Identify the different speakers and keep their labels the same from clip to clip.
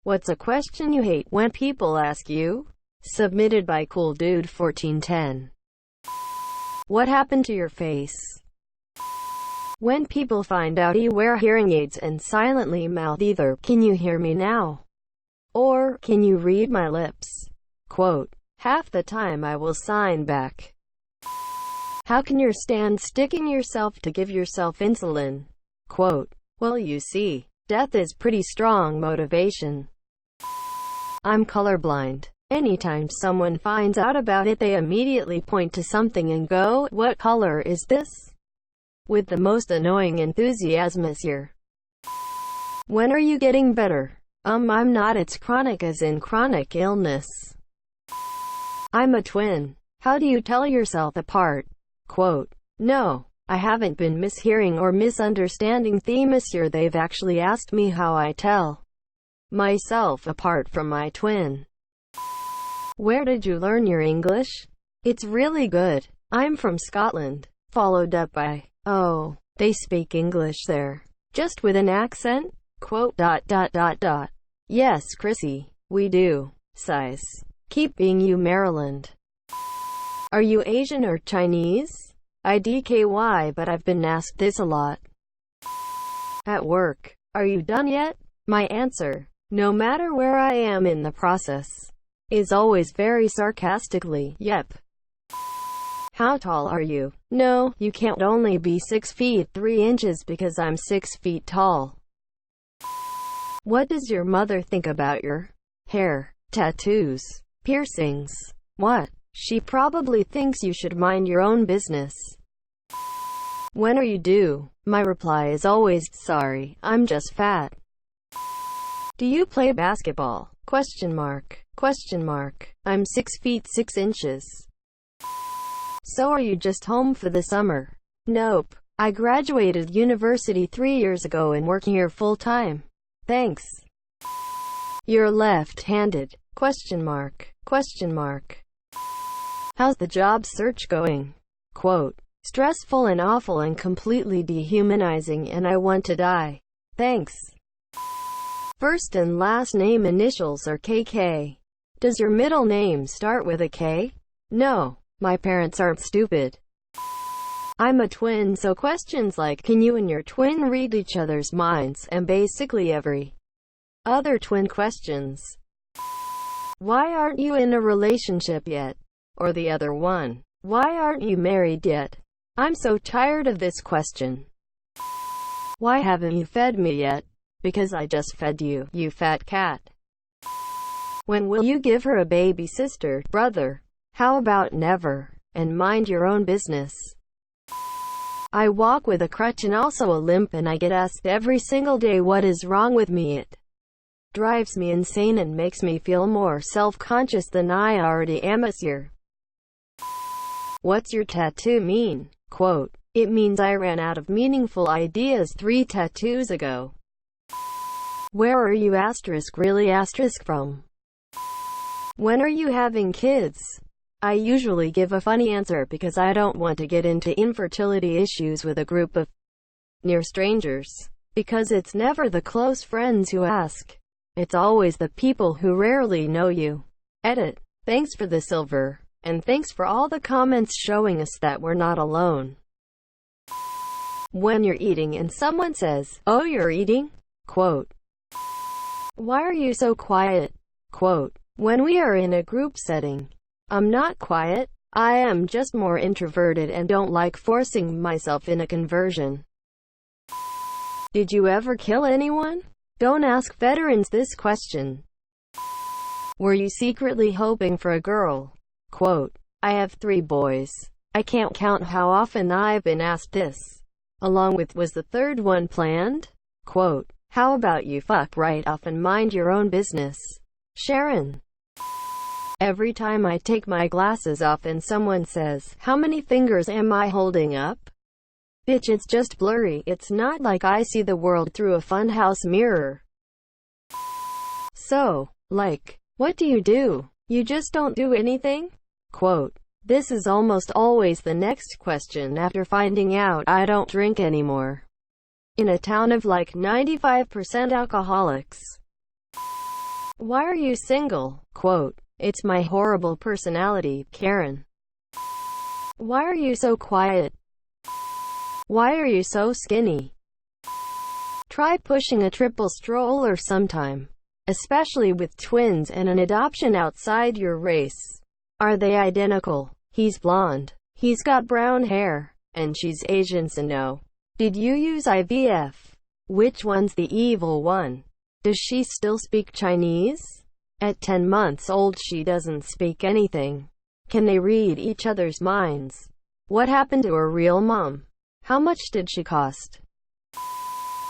Speaker 1: What's a question you hate when people ask you? Submitted by CoolDude1410. What happened to your face? When people find out you wear hearing aids and silently mouth either, "Can you hear me now?" or "Can you read my lips?" Quote, half the time I will sign back, "How can you stand sticking yourself to give yourself insulin?" Quote, well, you see, death is pretty strong motivation. I'm colorblind. Anytime someone finds out about it, they immediately point to something and go, "What color is this?" with the most annoying enthusiasm this year. When are you getting better? I'm not. It's chronic, as in chronic illness. I'm a twin. How do you tell yourself apart? Quote, no, I haven't been mishearing or misunderstanding this year. They've actually asked me how I tell myself apart from my twin. Where did you learn your English? It's really good. I'm from Scotland. Followed up by, oh, they speak English there, just with an accent? Quote, ... Yes, Chrissy, we do. Size. Keep being you, Maryland. Are you Asian or Chinese? IDKY, but I've been asked this a lot. At work. Are you done yet? My answer, no matter where I am in the process, is always very sarcastically, yep. How tall are you? No, you can't only be 6 feet 3 inches because I'm 6 feet tall. What does your mother think about your hair, tattoos, piercings? What? She probably thinks you should mind your own business. When are you due? My reply is always, sorry, I'm just fat. Do you play basketball? Question mark. Question mark. I'm 6 feet 6 inches. So are you just home for the summer? Nope. I graduated university 3 years ago and work here full-time. Thanks. You're left-handed? Question mark. Question mark. How's the job search going? Quote, stressful and awful and completely dehumanizing, and I want to die. Thanks. First and last name initials are KK. Does your middle name start with a K? No. My parents aren't stupid. I'm a twin, so questions like, can you and your twin read each other's minds, and basically every other twin questions. Why aren't you in a relationship yet? Or the other one, why aren't you married yet? I'm so tired of this question. Why haven't you fed me yet? Because I just fed you, you fat cat. When will you give her a baby sister, brother? How about never? And mind your own business. I walk with a crutch and also a limp, and I get asked every single day what is wrong with me. It drives me insane and makes me feel more self-conscious than I already am this year. What's your tattoo mean? Quote, it means I ran out of meaningful ideas 3 tattoos ago. Where are you really from? When are you having kids? I usually give a funny answer because I don't want to get into infertility issues with a group of near strangers. Because it's never the close friends who ask. It's always the people who rarely know you. Edit. Thanks for the silver. And thanks for all the comments showing us that we're not alone. When you're eating and someone says, oh, you're eating? Quote, why are you so quiet? Quote, when we are in a group setting, I'm not quiet. I am just more introverted and don't like forcing myself in a conversion. Did you ever kill anyone? Don't ask veterans this question. Were you secretly hoping for a girl? Quote, I have 3 boys. I can't count how often I've been asked this. Along with, was the 3rd one planned? Quote, how about you fuck right off and mind your own business? Sharon. Every time I take my glasses off and someone says, how many fingers am I holding up? Bitch, it's just blurry. It's not like I see the world through a funhouse mirror. So, like, what do? You just don't do anything? Quote, this is almost always the next question after finding out I don't drink anymore. In a town of like 95% alcoholics. Why are you single? Quote, it's my horrible personality, Karen. Why are you so quiet? Why are you so skinny? Try pushing a triple stroller sometime, especially with twins and an adoption outside your race. Are they identical? He's blonde. He's got brown hair. And she's Asian, so no. Did you use IVF? Which one's the evil one? Does she still speak Chinese? At 10 months old she doesn't speak anything. Can they read each other's minds? What happened to her real mom? How much did she cost?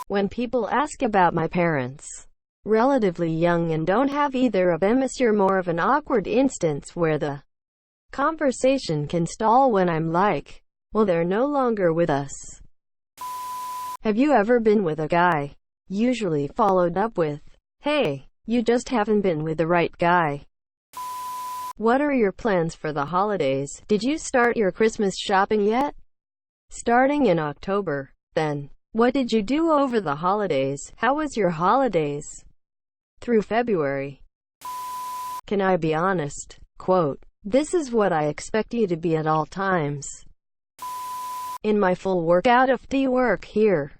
Speaker 1: When people ask about my parents, relatively young and don't have either of them, you're more of an awkward instance where the conversation can stall when I'm like, well, they're no longer with us. Have you ever been with a guy? Usually followed up with, hey, you just haven't been with the right guy. What are your plans for the holidays? Did you start your Christmas shopping yet? Starting in October. Then, what did you do over the holidays? How was your holidays? Through February. Can I be honest? Quote, this is what I expect you to be at all times. In my full workout of work here.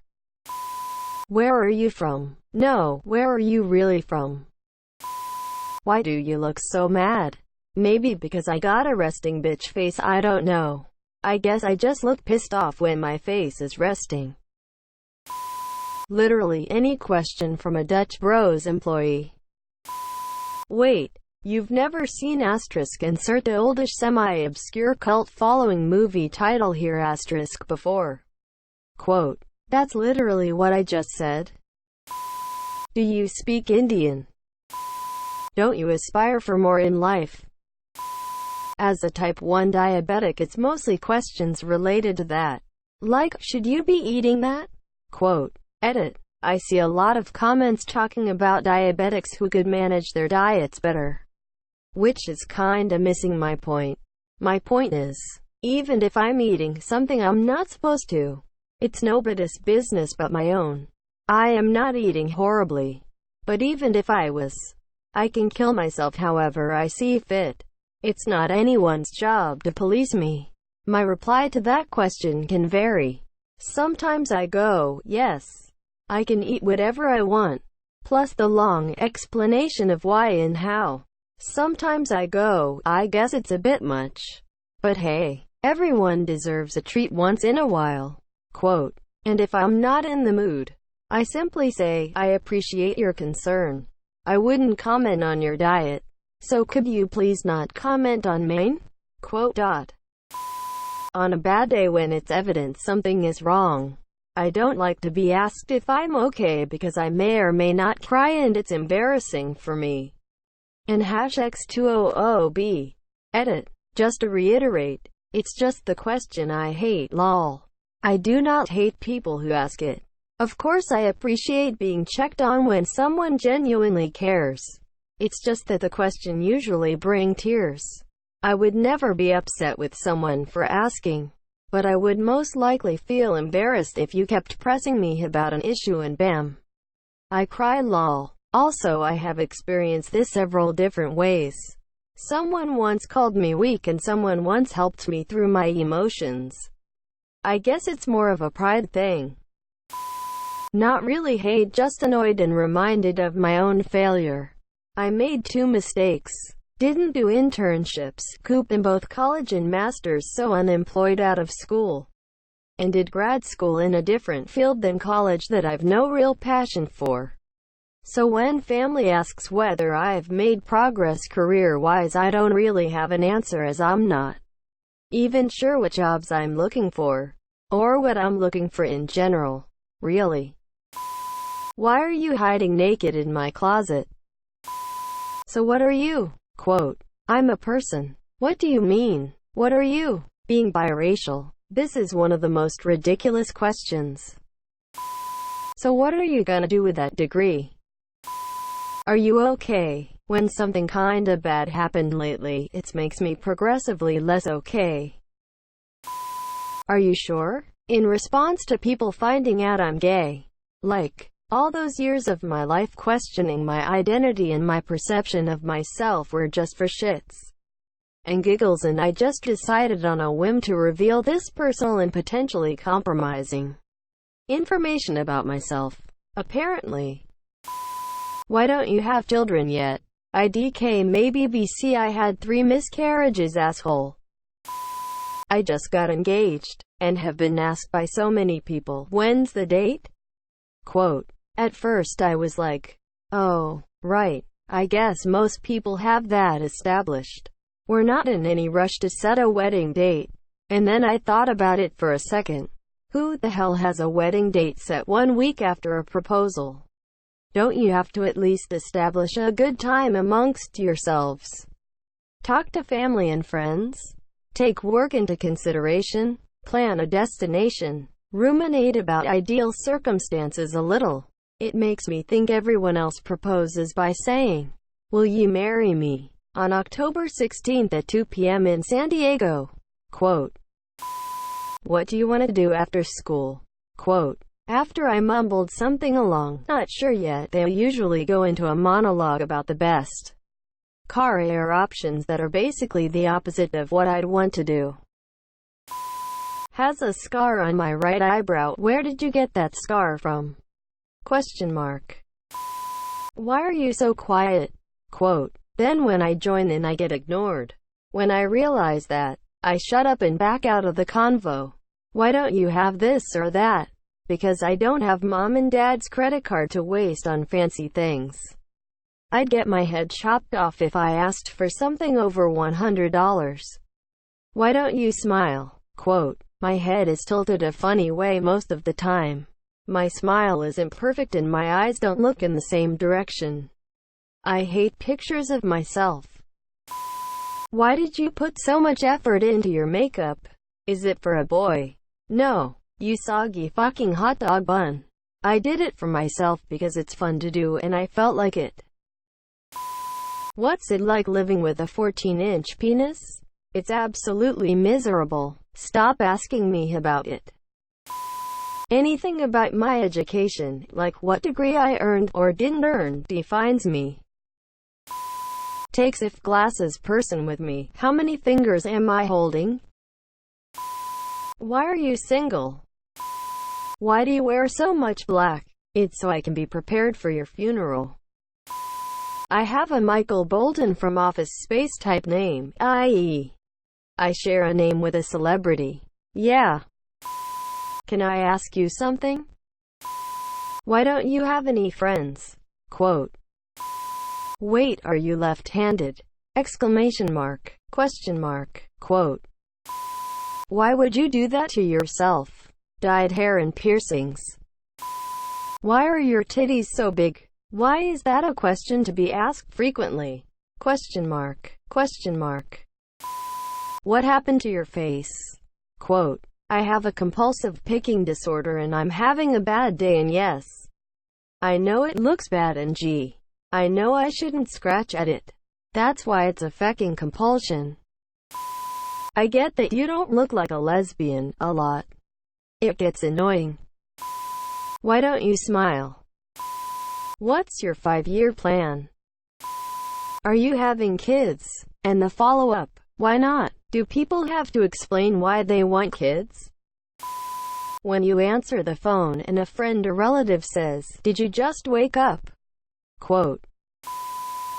Speaker 1: Where are you from? No, where are you really from? Why do you look so mad? Maybe because I got a resting bitch face, I don't know. I guess I just look pissed off when my face is resting. Literally any question from a Dutch Bros employee. Wait, you've never seen asterisk insert the oldish semi-obscure cult-following movie title here asterisk before? Quote, that's literally what I just said. Do you speak Indian? Don't you aspire for more in life? As a type 1 diabetic, it's mostly questions related to that. Like, should you be eating that? Quote, edit. I see a lot of comments talking about diabetics who could manage their diets better. Which is kinda missing my point. My point is, even if I'm eating something I'm not supposed to, it's nobody's business but my own. I am not eating horribly. But even if I was, I can kill myself however I see fit. It's not anyone's job to police me. My reply to that question can vary. Sometimes I go, yes, I can eat whatever I want, plus the long explanation of why and how. Sometimes I go, I guess it's a bit much. But hey, everyone deserves a treat once in a while. Quote, and if I'm not in the mood, I simply say, I appreciate your concern. I wouldn't comment on your diet. So could you please not comment on mine? Quote. On a bad day when it's evident something is wrong, I don't like to be asked if I'm okay because I may or may not cry and it's embarrassing for me. And #X200B. Edit. Just to reiterate, it's just the question I hate, lol. I do not hate people who ask it. Of course I appreciate being checked on when someone genuinely cares. It's just that the question usually brings tears. I would never be upset with someone for asking, but I would most likely feel embarrassed if you kept pressing me about an issue and bam, I cry, lol. Also, I have experienced this several different ways. Someone once called me weak and someone once helped me through my emotions. I guess it's more of a pride thing. Not really hate, just annoyed and reminded of my own failure. I made 2 mistakes. Didn't do internships, coop in both college and masters, so unemployed out of school. And did grad school in a different field than college that I've no real passion for. So when family asks whether I've made progress career-wise, I don't really have an answer as I'm not even sure what jobs I'm looking for, or what I'm looking for in general, really. Why are you hiding naked in my closet? So what are you? Quote, I'm a person. What do you mean? What are you? Being biracial. This is one of the most ridiculous questions. So what are you gonna do with that degree? Are you okay? When something kinda bad happened lately, it makes me progressively less okay. Are you sure? In response to people finding out I'm gay. Like, All those years of my life questioning my identity and my perception of myself were just for shits and giggles, and I just decided on a whim to reveal this personal and potentially compromising information about myself. Apparently. Why don't you have children yet? IDK maybe BC I had 3 miscarriages, asshole. I just got engaged, and have been asked by so many people, when's the date? Quote, at first I was like, oh, right, I guess most people have that established. We're not in any rush to set a wedding date. And then I thought about it for a second. Who the hell has a wedding date set 1 week after a proposal? Don't you have to at least establish a good time amongst yourselves? Talk to family and friends? Take work into consideration? Plan a destination? Ruminate about ideal circumstances a little? It makes me think everyone else proposes by saying, will you marry me? On October 16th at 2 p.m. in San Diego. Quote, what do you want to do after school? Quote, after I mumbled something along, not sure yet, they usually go into a monologue about the best career options that are basically the opposite of what I'd want to do. Has a scar on my right eyebrow. Where did you get that scar from? Question mark. Why are you so quiet? Quote, then when I join in I get ignored. When I realize that, I shut up and back out of the convo. Why don't you have this or that? Because I don't have mom and dad's credit card to waste on fancy things. I'd get my head chopped off if I asked for something over $100. Why don't you smile? Quote, my head is tilted a funny way most of the time. My smile isn't perfect and my eyes don't look in the same direction. I hate pictures of myself. Why did you put so much effort into your makeup? Is it for a boy? No, you soggy fucking hot dog bun. I did it for myself because it's fun to do and I felt like it. What's it like living with a 14-inch penis? It's absolutely miserable. Stop asking me about it. Anything about my education, like what degree I earned or didn't earn, defines me. Takes if glasses person with me. How many fingers am I holding? Why are you single? Why do you wear so much black? It's so I can be prepared for your funeral. I have a Michael Bolton from Office Space type name, i.e. I share a name with a celebrity. Yeah. Can I ask you something? Why don't you have any friends? Quote. Wait, are you left-handed? Exclamation mark. Question mark. Quote. Why would you do that to yourself? Dyed hair and piercings. Why are your titties so big? Why is that a question to be asked frequently? Question mark. Question mark. What happened to your face? Quote. I have a compulsive picking disorder and I'm having a bad day, and yes, I know it looks bad, and gee, I know I shouldn't scratch at it. That's why it's a fucking compulsion. I get that you don't look like a lesbian a lot. It gets annoying. Why don't you smile? What's your 5-year plan? Are you having kids? And the follow-up, why not? Do people have to explain why they want kids? When you answer the phone and a friend or relative says, did you just wake up? Quote.